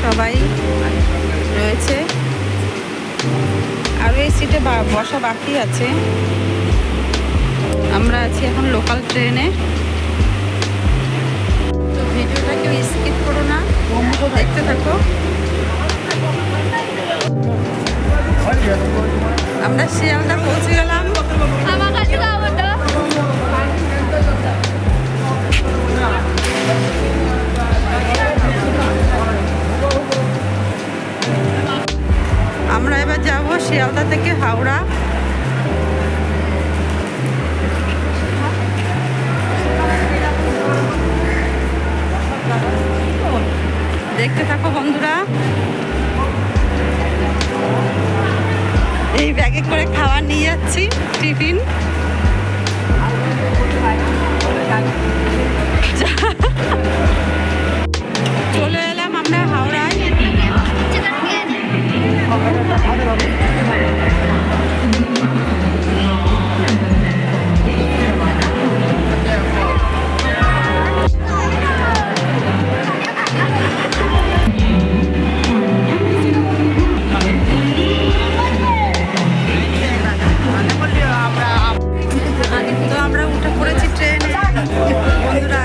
সবাই রয়েছে, আরও এই সিটে বসা বাকি আছে। আমরা আছি এখন লোকাল ট্রেনে। তো ভিডিওটা কেউ স্কিপ করো না, দেখতে থাকো। আমরা শিয়ালদা পৌঁছে গেলাম। আমরা এবার যাব শিয়ালদা থেকে হাওড়া। দেখতে থাকো বন্ধুরা। এই ব্যাগে করে খাবার নিয়ে যাচ্ছি, টিফিন। চলে এলাম আমরা হাওড়ায়। তো আমরা উঠে পড়েছি ট্রেনে বন্ধুরা।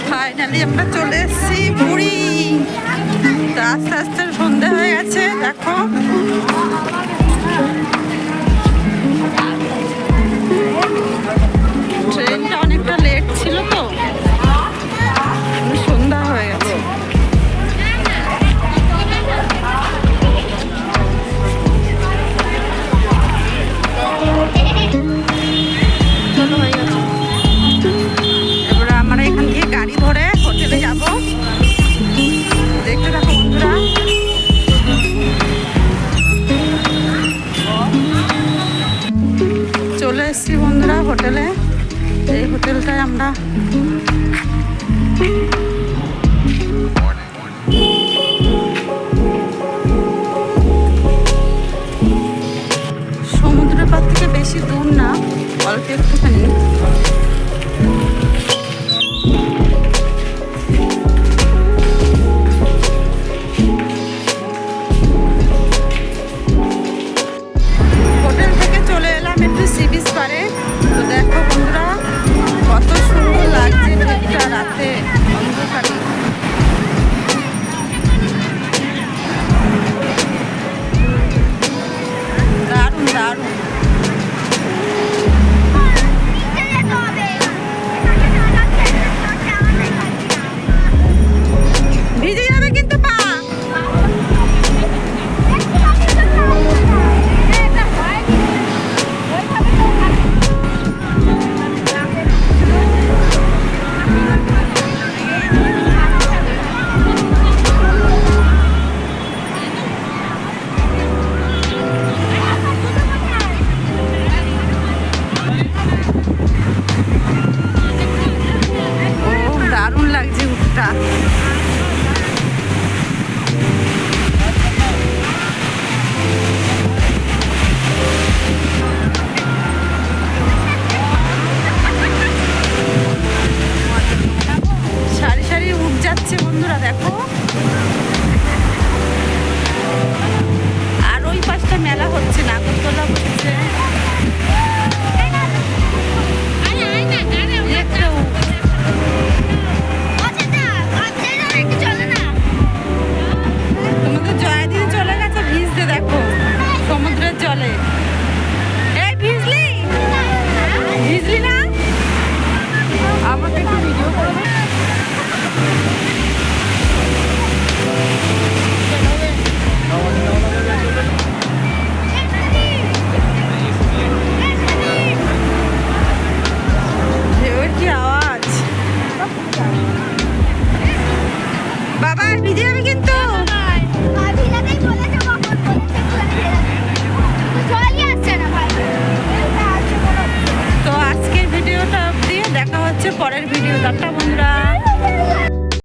ফাইনালি আমরা চলে এসেছি পুরী। তো আস্তে আস্তে সন্ধ্যা হয়ে গেছে, দেখো। ট্রেনটা অনেকটা লেট ছিল, তো সন্ধ্যা হয়ে গেছে। এবার আমরা এখান থেকে গাড়ি ধরে হোটেলে যাব। দেখতে থাকো বন্ধুরা। চলে এসেছি বন্ধুরা হোটেলে। এই হোটেলটায় আমরা সমুদ্রের পাড় থেকে বেশি দূর না, অল্প একটুখানি। হোটেল থেকে চলে এলাম একটু সি বিচ পাড়ে। তো দেখো বন্ধুরা, কত সুন্দর লাগছে ঠিকটা রাতে অন্ধকারে। দারুণ দারুণ। ভিজে যাবে কিন্তু পা। দারুণ লাগছে উঠটা। সারি সারি উঠ যাচ্ছে বন্ধুরা, দেখো। আর ওই পাশটা মেলা হচ্ছে, নাগরদোলা বসেছে। তোমাদের জয়া দিদি চলে গেছে ভিজতে, দেখো সমুদ্রের জলে। এই ভিজলি ভিজলি না? আমাকে একটু ভিডিও করে দাও। ঢেউয়ের কি আওয়াজ! বাবা ভিজে যাবে কিন্তু। তো আজকের ভিডিওটা অবধি, দেখা হচ্ছে পরের ভিডিও। টাটা বন্ধুরা।